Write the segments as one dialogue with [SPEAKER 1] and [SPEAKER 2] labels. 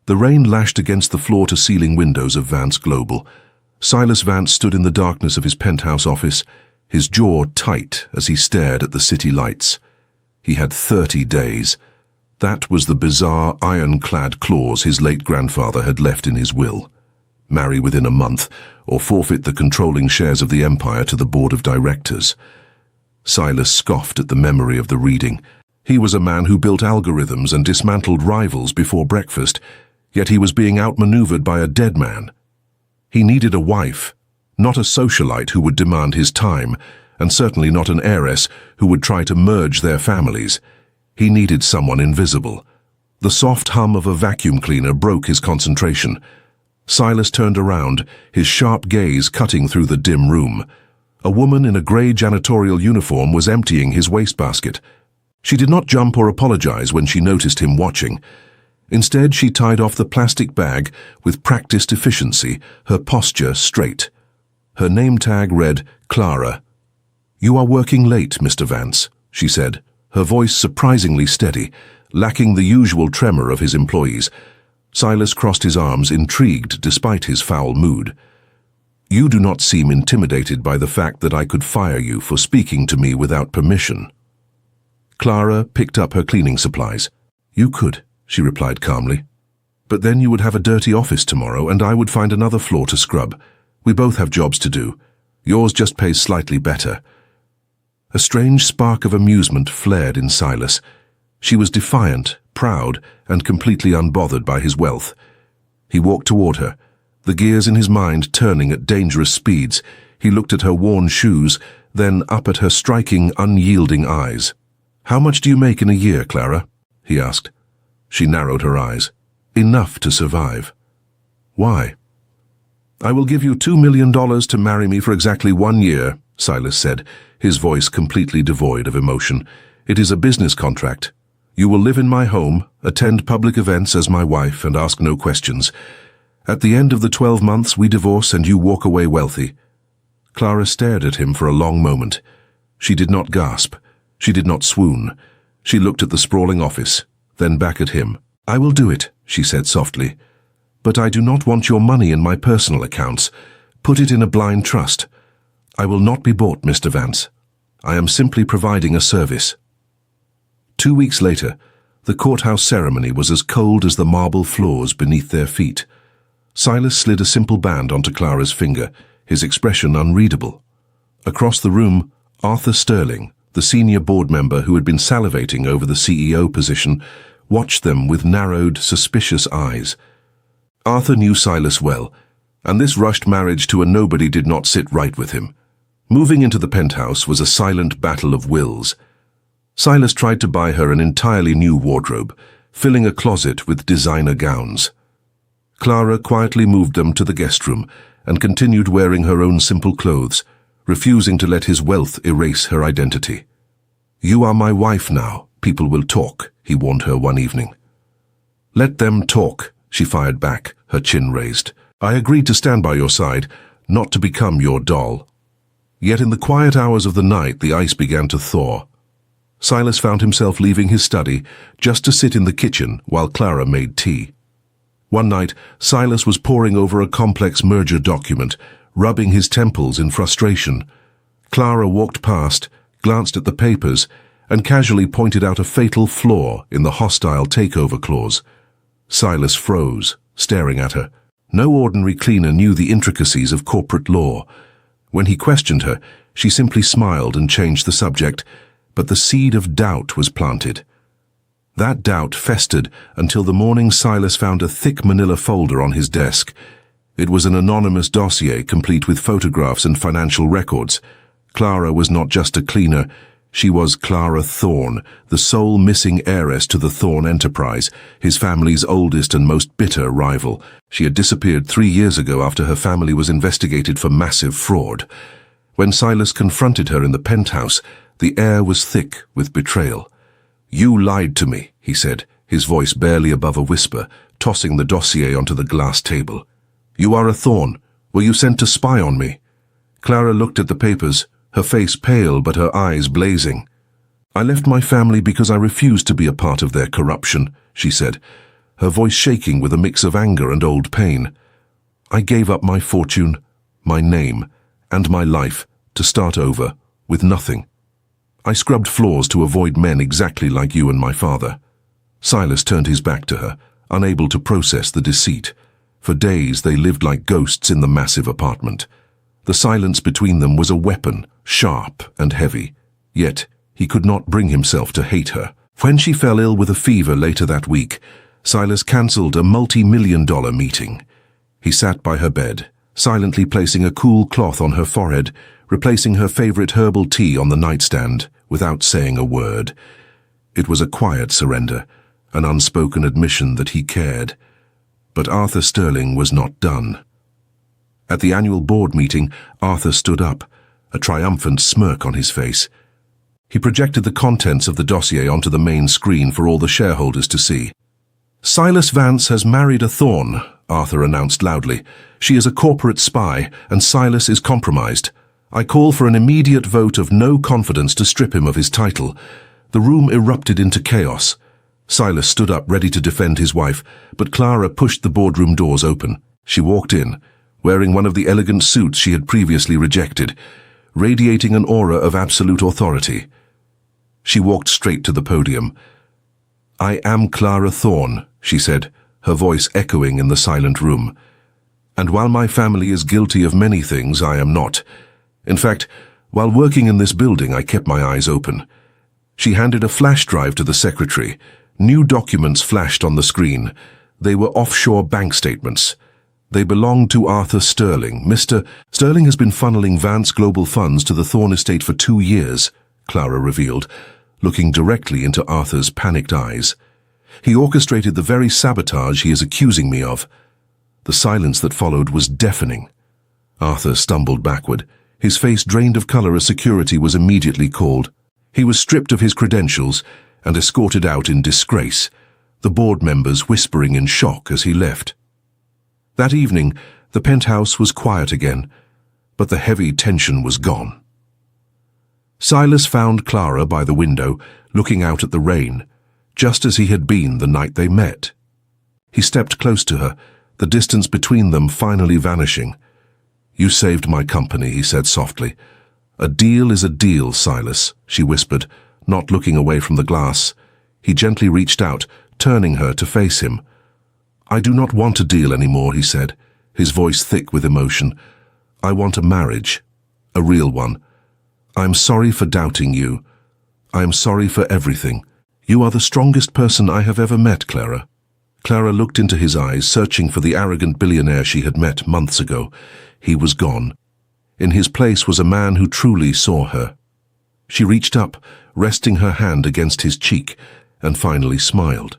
[SPEAKER 1] The rain lashed against the floor-to-ceiling windows of Vance Global. Silas Vance stood in the darkness of his penthouse office, his jaw tight as he stared at the city lights. He had 30 days. That was the bizarre, ironclad clause his late grandfather had left in his will. Marry within a month, or forfeit the controlling shares of the empire to the board of directors. Silas scoffed at the memory of the reading. He was a man who built algorithms and dismantled rivals before breakfast, yet he was being outmaneuvered by a dead man. He needed a wife, not a socialite who would demand his time, and certainly not an heiress who would try to merge their families. He needed someone invisible. The soft hum of a vacuum cleaner broke his concentration. Silas turned around, his sharp gaze cutting through the dim room. A woman in a grey janitorial uniform was emptying his wastebasket. She did not jump or apologize when she noticed him watching. Instead, she tied off the plastic bag with practiced efficiency, her posture straight. Her name tag read, Clara. "You are working late, Mr. Vance," she said, her voice surprisingly steady, lacking the usual tremor of his employees. Silas crossed his arms, intrigued despite his foul mood. "You do not seem intimidated by the fact that I could fire you for speaking to me without permission." Clara picked up her cleaning supplies. "You could," she replied calmly. "But then you would have a dirty office tomorrow, and I would find another floor to scrub. We both have jobs to do. Yours just pays slightly better." A strange spark of amusement flared in Silas. She was defiant, proud, and completely unbothered by his wealth. He walked toward her, the gears in his mind turning at dangerous speeds. He looked at her worn shoes, then up at her striking, unyielding eyes. "How much do you make in a year, Clara?" he asked. She narrowed her eyes. "Enough to survive." "Why?" "I will give you $2 million to marry me for exactly 1 year, Silas said, his voice completely devoid of emotion. "It is a business contract. You will live in my home, attend public events as my wife, and ask no questions. At the end of the 12 months, we divorce and you walk away wealthy." Clara stared at him for a long moment. She did not gasp. She did not swoon. She looked at the sprawling office, then back at him. "I will do it," she said softly. "But I do not want your money in my personal accounts. Put it in a blind trust. I will not be bought, Mr. Vance. I am simply providing a service." 2 weeks later, the courthouse ceremony was as cold as the marble floors beneath their feet. Silas slid a simple band onto Clara's finger, his expression unreadable. Across the room, Arthur Sterling, the senior board member who had been salivating over the CEO position, watched them with narrowed, suspicious eyes. Arthur knew Silas well, and this rushed marriage to a nobody did not sit right with him. Moving into the penthouse was a silent battle of wills. Silas tried to buy her an entirely new wardrobe, filling a closet with designer gowns. Clara quietly moved them to the guest room and continued wearing her own simple clothes, refusing to let his wealth erase her identity. "You are my wife now. People will talk," he warned her one evening. "Let them talk," she fired back, her chin raised. "I agreed to stand by your side, not to become your doll." Yet in the quiet hours of the night, the ice began to thaw. Silas found himself leaving his study just to sit in the kitchen while Clara made tea. One night, Silas was poring over a complex merger document, rubbing his temples in frustration. Clara walked past, glanced at the papers, and casually pointed out a fatal flaw in the hostile takeover clause. Silas froze, staring at her. No ordinary cleaner knew the intricacies of corporate law. When he questioned her, she simply smiled and changed the subject, but the seed of doubt was planted. That doubt festered until the morning Silas found a thick manila folder on his desk. It was an anonymous dossier complete with photographs and financial records. Clara was not just a cleaner. She was Clara Thorne, the sole missing heiress to the Thorne enterprise, his family's oldest and most bitter rival. She had disappeared 3 years ago after her family was investigated for massive fraud. When Silas confronted her in the penthouse, the air was thick with betrayal. "You lied to me," he said, his voice barely above a whisper, tossing the dossier onto the glass table. "You are a Thorne. Were you sent to spy on me?" Clara looked at the papers, her face pale but her eyes blazing. "I left my family because I refused to be a part of their corruption," she said. her voice shaking with a mix of anger and old pain. "I gave up my fortune, my name, and my life to start over with nothing. I scrubbed floors to avoid men exactly like you and my father." Silas turned his back to her, unable to process the deceit. For days they lived like ghosts in the massive apartment. The silence between them was a weapon, sharp and heavy. Yet he could not bring himself to hate her. When she fell ill with a fever later that week, Silas cancelled a multi-million-dollar meeting. He sat by her bed, silently placing a cool cloth on her forehead, replacing her favorite herbal tea on the nightstand, without saying a word. It was a quiet surrender, an unspoken admission that he cared. But Arthur Sterling was not done. At the annual board meeting, Arthur stood up, a triumphant smirk on his face. He projected the contents of the dossier onto the main screen for all the shareholders to see. "Silas Vance has married a Thorne," Arthur announced loudly. "She is a corporate spy, and Silas is compromised. I call for an immediate vote of no confidence to strip him of his title." The room erupted into chaos. Silas stood up ready to defend his wife, but Clara pushed the boardroom doors open. She walked in, wearing one of the elegant suits she had previously rejected, radiating an aura of absolute authority. She walked straight to the podium. "I am Clara Thorne," she said, her voice echoing in the silent room. "And while my family is guilty of many things, I am not. In fact, while working in this building, I kept my eyes open." She handed a flash drive to the secretary. New documents flashed on the screen. They were offshore bank statements. They belonged to Arthur Sterling. "Mr. Sterling has been funneling Vance Global funds to the Thorne estate for 2 years, Clara revealed, looking directly into Arthur's panicked eyes. "He orchestrated the very sabotage he is accusing me of." The silence that followed was deafening. Arthur stumbled backward, his face drained of color as security was immediately called. He was stripped of his credentials and escorted out in disgrace, the board members whispering in shock as he left. That evening, the penthouse was quiet again, but the heavy tension was gone. Silas found Clara by the window, looking out at the rain, just as he had been the night they met. He stepped close to her, the distance between them finally vanishing. "You saved my company," he said softly. "A deal is a deal, Silas," she whispered, not looking away from the glass. He gently reached out, turning her to face him. "I do not want a deal anymore," he said, his voice thick with emotion. "I want a marriage, a real one. I am sorry for doubting you. I am sorry for everything. You are the strongest person I have ever met, Clara." Clara looked into his eyes, searching for the arrogant billionaire she had met months ago. He was gone. In his place was a man who truly saw her. She reached up, resting her hand against his cheek, and finally smiled.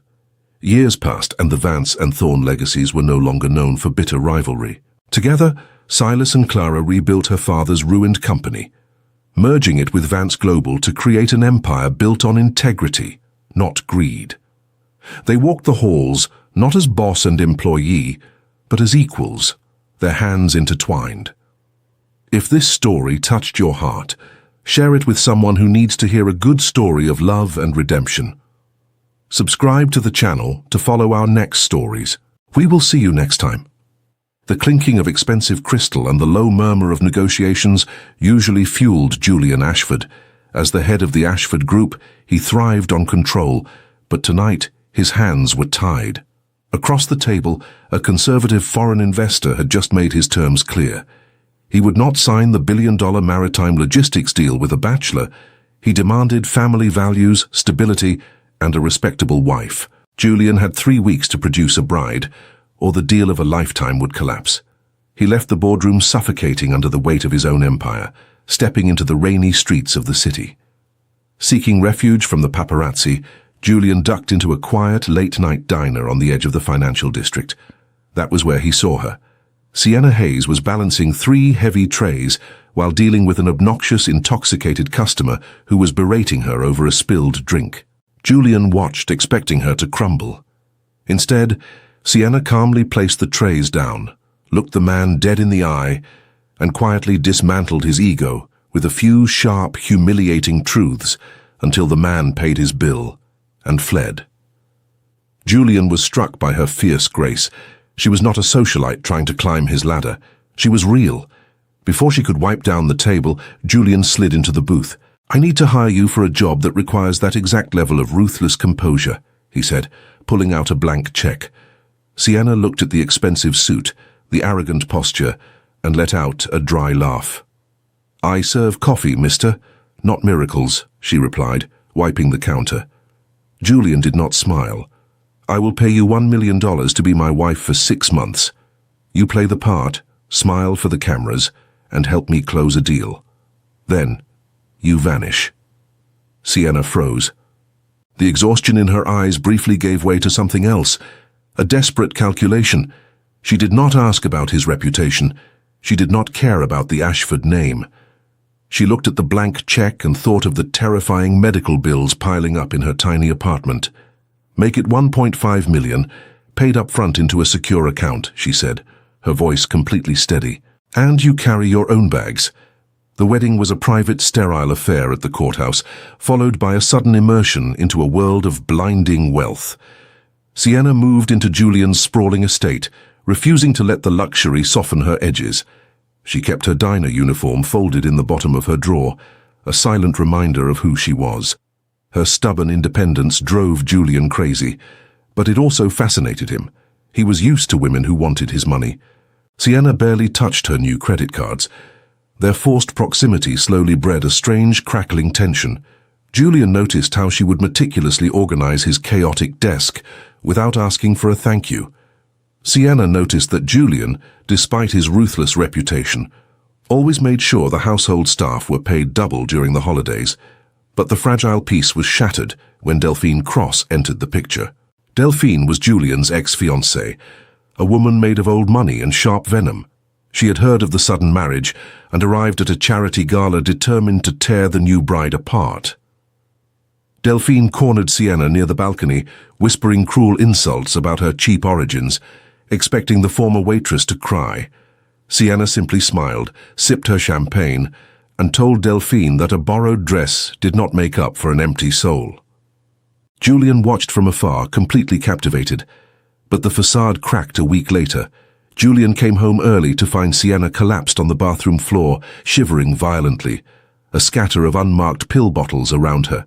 [SPEAKER 1] Years passed, and the Vance and Thorne legacies were no longer known for bitter rivalry. Together, Silas and Clara rebuilt her father's ruined company, merging it with Vance Global to create an empire built on integrity, not greed. They walked the halls, not as boss and employee, but as equals, their hands intertwined. If this story touched your heart, share it with someone who needs to hear a good story of love and redemption. Subscribe to the channel to follow our next stories. We will see you next time. The clinking of expensive crystal and the low murmur of negotiations usually fueled Julian Ashford. As the head of the Ashford Group, he thrived on control, but tonight his hands were tied. Across the table, a conservative foreign investor had just made his terms clear. He would not sign the billion-dollar maritime logistics deal with a bachelor. He demanded family values, stability, and a respectable wife. Julian had 3 weeks to produce a bride, or the deal of a lifetime would collapse. He left the boardroom suffocating under the weight of his own empire, stepping into the rainy streets of the city. Seeking refuge from the paparazzi, Julian ducked into a quiet, late-night diner on the edge of the financial district. That was where he saw her. Sienna Hayes was balancing 3 heavy trays while dealing with an obnoxious, intoxicated customer who was berating her over a spilled drink. Julian watched, expecting her to crumble. Instead, Sienna calmly placed the trays down, looked the man dead in the eye, and quietly dismantled his ego with a few sharp, humiliating truths until the man paid his bill and fled. Julian was struck by her fierce grace. She was not a socialite trying to climb his ladder. She was real. Before she could wipe down the table, Julian slid into the booth. "I need to hire you for a job that requires that exact level of ruthless composure," he said, pulling out a blank check. Sienna looked at the expensive suit, the arrogant posture, and let out a dry laugh. "I serve coffee, mister, not miracles," she replied, wiping the counter. Julian did not smile. "I will pay you $1 million to be my wife for 6 months. You play the part, smile for the cameras, and help me close a deal. Then, you vanish." Sienna froze. The exhaustion in her eyes briefly gave way to something else, a desperate calculation. She did not ask about his reputation. She did not care about the Ashford name. She looked at the blank check and thought of the terrifying medical bills piling up in her tiny apartment. "Make it $1.5 million, paid up front into a secure account," she said, her voice completely steady. "And you carry your own bags." The wedding was a private, sterile affair at the courthouse, followed by a sudden immersion into a world of blinding wealth. Sienna moved into Julian's sprawling estate, refusing to let the luxury soften her edges. She kept her diner uniform folded in the bottom of her drawer, a silent reminder of who she was. Her stubborn independence drove Julian crazy, but it also fascinated him. He was used to women who wanted his money. Sienna barely touched her new credit cards. Their forced proximity slowly bred a strange, crackling tension. Julian noticed how she would meticulously organize his chaotic desk without asking for a thank you. Sienna noticed that Julian, despite his ruthless reputation, always made sure the household staff were paid double during the holidays. But the fragile peace was shattered when Delphine Cross entered the picture. Delphine was Julian's ex-fiancée, a woman made of old money and sharp venom. She had heard of the sudden marriage and arrived at a charity gala determined to tear the new bride apart. Delphine cornered Sienna near the balcony, whispering cruel insults about her cheap origins, expecting the former waitress to cry. Sienna simply smiled, sipped her champagne, and told Delphine that a borrowed dress did not make up for an empty soul. Julian watched from afar, completely captivated, but the facade cracked a week later. Julian came home early to find Sienna collapsed on the bathroom floor, shivering violently, a scatter of unmarked pill bottles around her.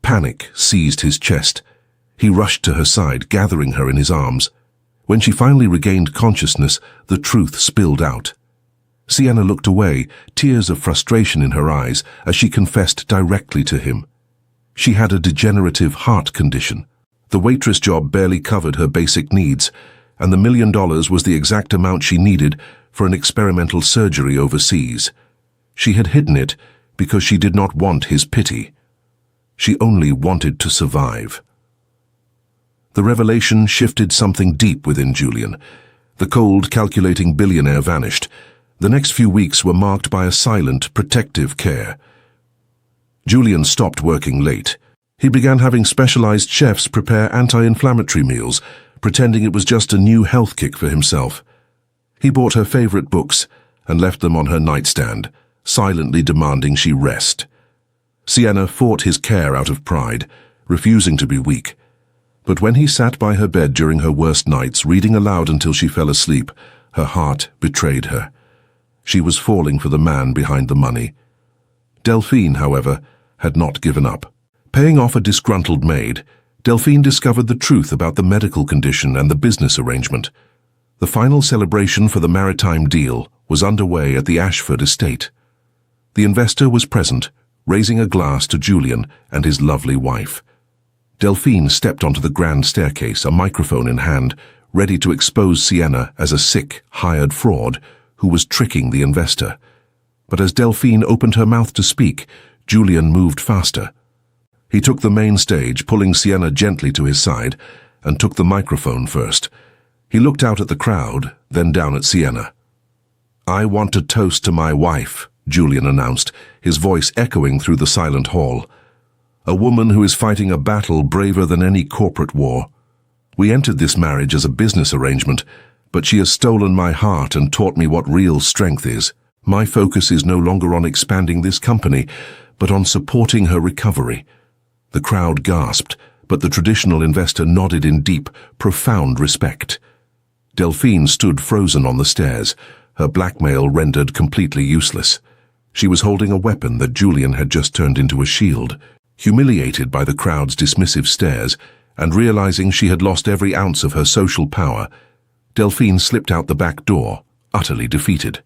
[SPEAKER 1] Panic seized his chest. He rushed to her side, gathering her in his arms. When she finally regained consciousness, the truth spilled out. Sienna looked away, tears of frustration in her eyes, as she confessed directly to him. She had a degenerative heart condition. The waitress job barely covered her basic needs, and the $1 million was the exact amount she needed for an experimental surgery overseas. She had hidden it because she did not want his pity. She only wanted to survive. The revelation shifted something deep within Julian. The cold, calculating billionaire vanished. The next few weeks were marked by a silent, protective care. Julian stopped working late. He began having specialized chefs prepare anti-inflammatory meals, pretending it was just a new health kick for himself. He bought her favorite books and left them on her nightstand, silently demanding she rest. Sienna fought his care out of pride, refusing to be weak. But when he sat by her bed during her worst nights, reading aloud until she fell asleep, her heart betrayed her. She was falling for the man behind the money. Delphine, however, had not given up. Paying off a disgruntled maid, Delphine discovered the truth about the medical condition and the business arrangement. The final celebration for the maritime deal was underway at the Ashford estate. The investor was present, raising a glass to Julian and his lovely wife. Delphine stepped onto the grand staircase, a microphone in hand, ready to expose Sienna as a sick, hired fraud who was tricking the investor. But as Delphine opened her mouth to speak, Julian moved faster. He took the main stage, pulling Sienna gently to his side, and took the microphone first. He looked out at the crowd, then down at Sienna. "I want to toast to my wife," Julian announced, his voice echoing through the silent hall. "A woman who is fighting a battle braver than any corporate war. We entered this marriage as a business arrangement, but she has stolen my heart and taught me what real strength is. My focus is no longer on expanding this company, but on supporting her recovery." The crowd gasped, but the traditional investor nodded in deep, profound respect. Delphine stood frozen on the stairs, her blackmail rendered completely useless. She was holding a weapon that Julian had just turned into a shield. Humiliated by the crowd's dismissive stares, and realizing she had lost every ounce of her social power, Delphine slipped out the back door, utterly defeated.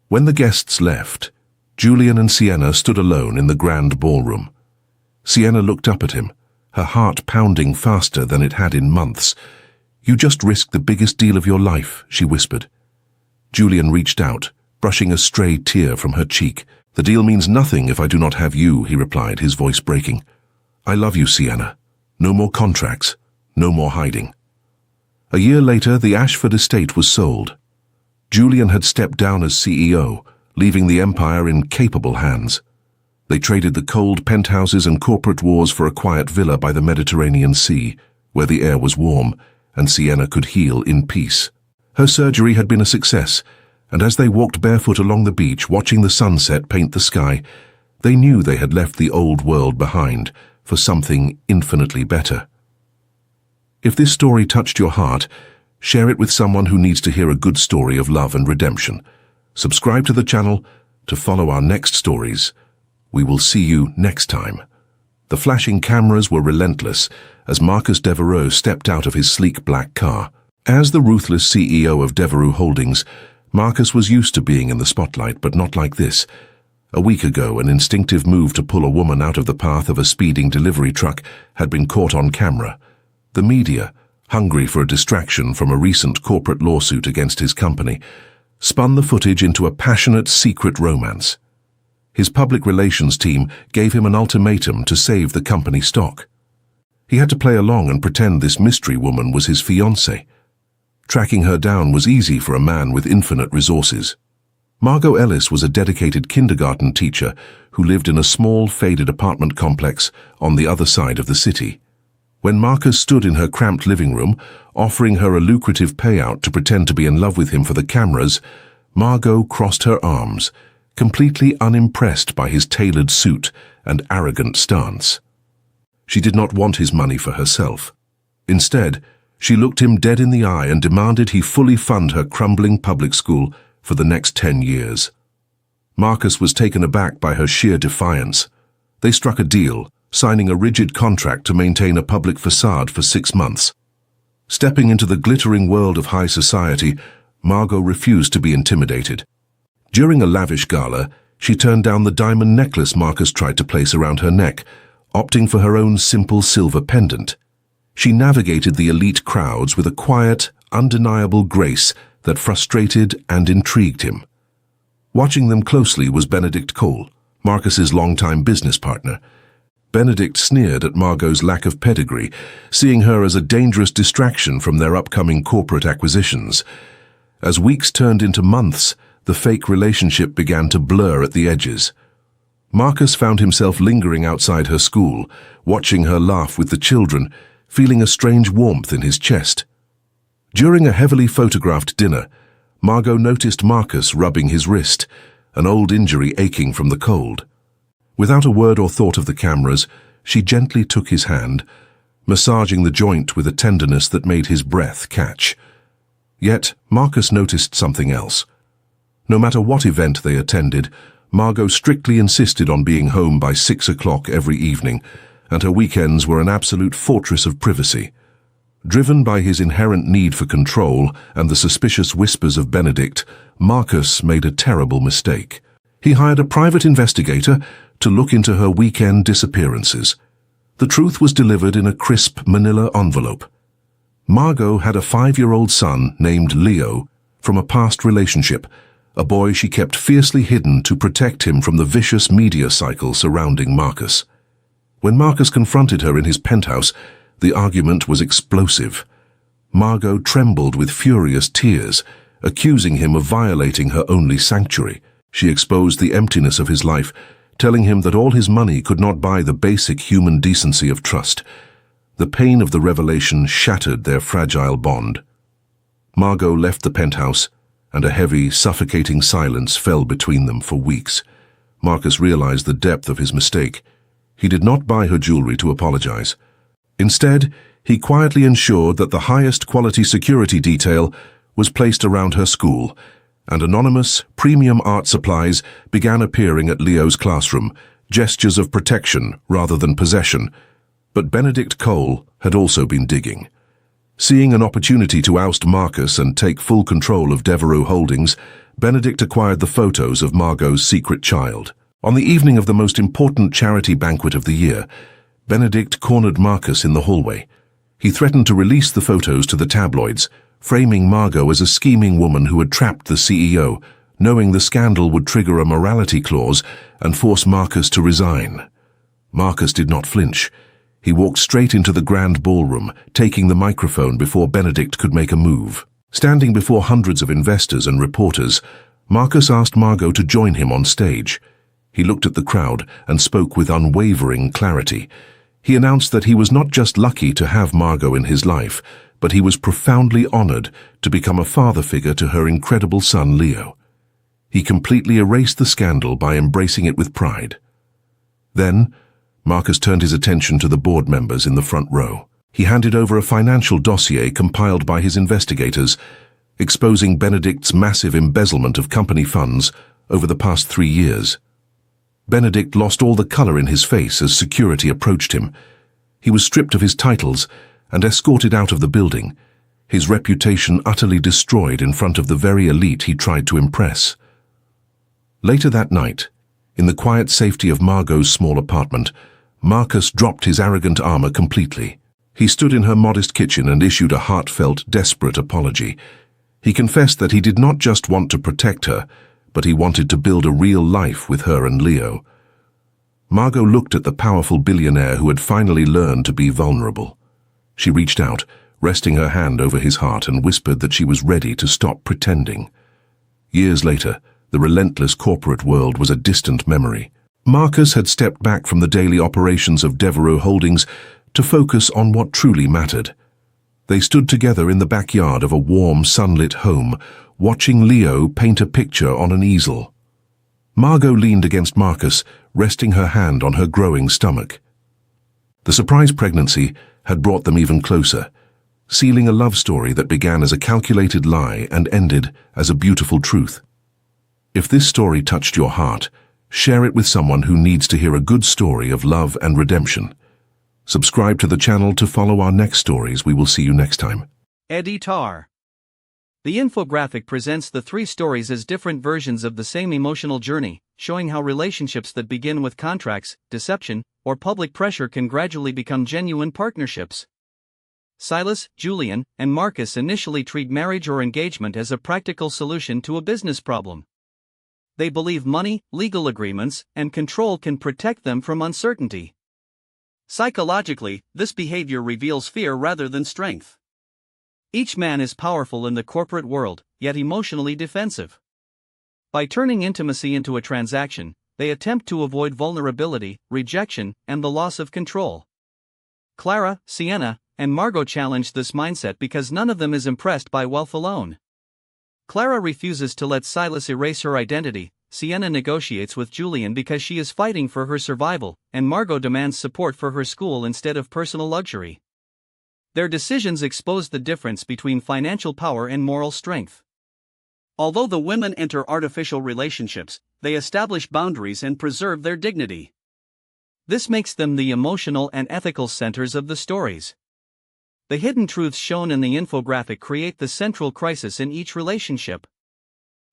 [SPEAKER 1] When the guests left, Julian and Sienna stood alone in the grand ballroom. Sienna looked up at him, her heart pounding faster than it had in months. "You just risked the biggest deal of your life," she whispered. Julian reached out, brushing a stray tear from her cheek. "The deal means nothing if I do not have you," he replied, his voice breaking. "I love you, Sienna. No more contracts, no more hiding." A year later, the Ashford estate was sold. Julian had stepped down as CEO, leaving the empire in capable hands. They traded the cold penthouses and corporate wars for a quiet villa by the Mediterranean Sea, where the air was warm and Sienna could heal in peace. Her surgery had been a success, and as they walked barefoot along the beach, watching the sunset paint the sky, they knew they had left the old world behind for something infinitely better. If this story touched your heart, share it with someone who needs to hear a good story of love and redemption. Subscribe to the channel to follow our next stories. We will see you next time. The flashing cameras were relentless as Marcus Devereux stepped out of his sleek black car. As the ruthless CEO of Devereux Holdings, Marcus was used to being in the spotlight, but not like this. A week ago, an instinctive move to pull a woman out of the path of a speeding delivery truck had been caught on camera. The media, hungry for a distraction from a recent corporate lawsuit against his company, spun the footage into a passionate secret romance. His public relations team gave him an ultimatum to save the company stock. He had to play along and pretend this mystery woman was his fiancée. Tracking her down was easy for a man with infinite resources. Margot Ellis was a dedicated kindergarten teacher who lived in a small, faded apartment complex on the other side of the city. When Marcus stood in her cramped living room, offering her a lucrative payout to pretend to be in love with him for the cameras, Margot crossed her arms, completely unimpressed by his tailored suit and arrogant stance. She did not want his money for herself. Instead, she looked him dead in the eye and demanded he fully fund her crumbling public school for the next 10 years. Marcus was taken aback by her sheer defiance. They struck a deal, signing a rigid contract to maintain a public facade for 6 months. Stepping into the glittering world of high society, Margot refused to be intimidated. During a lavish gala, she turned down the diamond necklace Marcus tried to place around her neck, opting for her own simple silver pendant. She navigated the elite crowds with a quiet, undeniable grace that frustrated and intrigued him. Watching them closely was Benedict Cole, Marcus's longtime business partner. Benedict sneered at Margot's lack of pedigree, seeing her as a dangerous distraction from their upcoming corporate acquisitions. As weeks turned into months, the fake relationship began to blur at the edges. Marcus found himself lingering outside her school, watching her laugh with the children, feeling a strange warmth in his chest. During a heavily photographed dinner, Margot noticed Marcus rubbing his wrist, an old injury aching from the cold. Without a word or thought of the cameras, she gently took his hand, massaging the joint with a tenderness that made his breath catch. Yet, Marcus noticed something else. No matter what event they attended, Margot strictly insisted on being home by 6 o'clock every evening, and her weekends were an absolute fortress of privacy. Driven by his inherent need for control and the suspicious whispers of Benedict, Marcus made a terrible mistake. He hired a private investigator to look into her weekend disappearances. The truth was delivered in a crisp manila envelope. Margot had a 5-year-old son named Leo from a past relationship, a boy she kept fiercely hidden to protect him from the vicious media cycle surrounding Marcus. When Marcus confronted her in his penthouse, the argument was explosive. Margot trembled with furious tears, accusing him of violating her only sanctuary. She exposed the emptiness of his life, telling him that all his money could not buy the basic human decency of trust. The pain of the revelation shattered their fragile bond. Margot left the penthouse, and a heavy, suffocating silence fell between them for weeks. Marcus realized the depth of his mistake. He did not buy her jewelry to apologize. Instead, he quietly ensured that the highest quality security detail was placed around her school, and anonymous, premium art supplies began appearing at Leo's classroom, gestures of protection rather than possession. But Benedict Cole had also been digging. Seeing an opportunity to oust Marcus and take full control of Devereux Holdings, Benedict acquired the photos of Margot's secret child. On the evening of the most important charity banquet of the year, Benedict cornered Marcus in the hallway. He threatened to release the photos to the tabloids, framing Margot as a scheming woman who had trapped the CEO, knowing the scandal would trigger a morality clause and force Marcus to resign. Marcus did not flinch. He walked straight into the grand ballroom, taking the microphone before Benedict could make a move. Standing before hundreds of investors and reporters, Marcus asked Margot to join him on stage. He looked at the crowd and spoke with unwavering clarity. He announced that he was not just lucky to have Margot in his life, but he was profoundly honored to become a father figure to her incredible son Leo. He completely erased the scandal by embracing it with pride. Then, Marcus turned his attention to the board members in the front row. He handed over a financial dossier compiled by his investigators, exposing Benedict's massive embezzlement of company funds over the past 3 years. Benedict lost all the color in his face as security approached him. He was stripped of his titles and escorted out of the building, his reputation utterly destroyed in front of the very elite he tried to impress. Later that night, in the quiet safety of Margot's small apartment, Marcus dropped his arrogant armor completely. He stood in her modest kitchen and issued a heartfelt, desperate apology. He confessed that he did not just want to protect her, but he wanted to build a real life with her and Leo. Margot looked at the powerful billionaire who had finally learned to be vulnerable. She reached out, resting her hand over his heart, and whispered that she was ready to stop pretending. Years later, the relentless corporate world was a distant memory. Marcus had stepped back from the daily operations of Devereux Holdings to focus on what truly mattered. They stood together in the backyard of a warm, sunlit home, watching Leo paint a picture on an easel. Margot leaned against Marcus, resting her hand on her growing stomach. The surprise pregnancy had brought them even closer, sealing a love story that began as a calculated lie and ended as a beautiful truth. If this story touched your heart, share it with someone who needs to hear a good story of love and redemption. Subscribe to the channel to follow our next stories. We will see you next time.
[SPEAKER 2] Editor. The infographic presents the 3 stories as different versions of the same emotional journey, showing how relationships that begin with contracts, deception, or public pressure can gradually become genuine partnerships. Silas, Julian, and Marcus initially treat marriage or engagement as a practical solution to a business problem. They believe money, legal agreements, and control can protect them from uncertainty. Psychologically, this behavior reveals fear rather than strength. Each man is powerful in the corporate world, yet emotionally defensive. By turning intimacy into a transaction, they attempt to avoid vulnerability, rejection, and the loss of control. Clara, Sienna, and Margot challenge this mindset because none of them is impressed by wealth alone. Clara refuses to let Silas erase her identity, Sienna negotiates with Julian because she is fighting for her survival, and Margot demands support for her school instead of personal luxury. Their decisions expose the difference between financial power and moral strength. Although the women enter artificial relationships, they establish boundaries and preserve their dignity. This makes them the emotional and ethical centers of the stories. The hidden truths shown in the infographic create the central crisis in each relationship.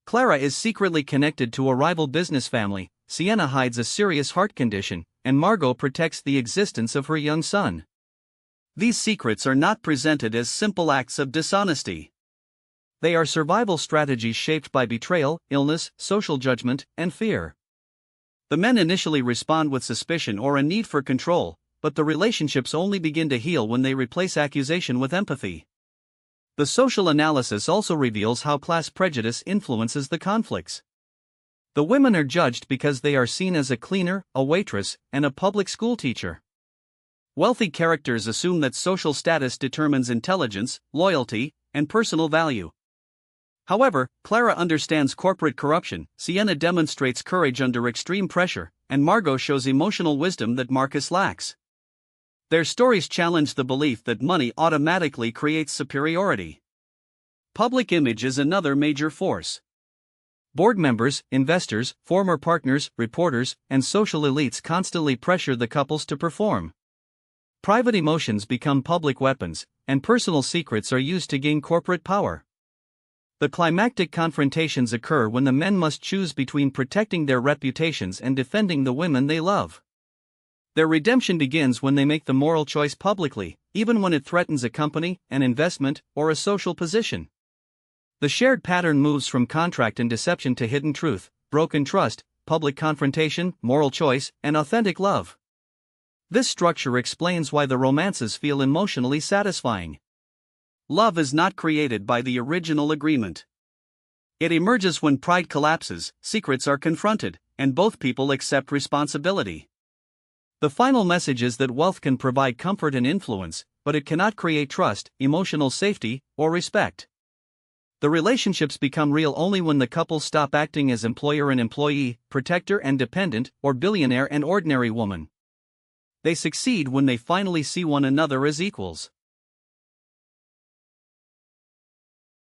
[SPEAKER 2] Clara is secretly connected to a rival business family, Sienna hides a serious heart condition, and Margot protects the existence of her young son. These secrets are not presented as simple acts of dishonesty. They are survival strategies shaped by betrayal, illness, social judgment, and fear. The men initially respond with suspicion or a need for control, but the relationships only begin to heal when they replace accusation with empathy. The social analysis also reveals how class prejudice influences the conflicts. The women are judged because they are seen as a cleaner, a waitress, and a public school teacher. Wealthy characters assume that social status determines intelligence, loyalty, and personal value. However, Clara understands corporate corruption, Sienna demonstrates courage under extreme pressure, and Margot shows emotional wisdom that Marcus lacks. Their stories challenge the belief that money automatically creates superiority. Public image is another major force. Board members, investors, former partners, reporters, and social elites constantly pressure the couples to perform. Private emotions become public weapons, and personal secrets are used to gain corporate power. The climactic confrontations occur when the men must choose between protecting their reputations and defending the women they love. Their redemption begins when they make the moral choice publicly, even when it threatens a company, an investment, or a social position. The shared pattern moves from contract and deception to hidden truth, broken trust, public confrontation, moral choice, and authentic love. This structure explains why the romances feel emotionally satisfying. Love is not created by the original agreement. It emerges when pride collapses, secrets are confronted, and both people accept responsibility. The final message is that wealth can provide comfort and influence, but it cannot create trust, emotional safety, or respect. The relationships become real only when the couple stop acting as employer and employee, protector and dependent, or billionaire and ordinary woman. They succeed when they finally see one another as equals.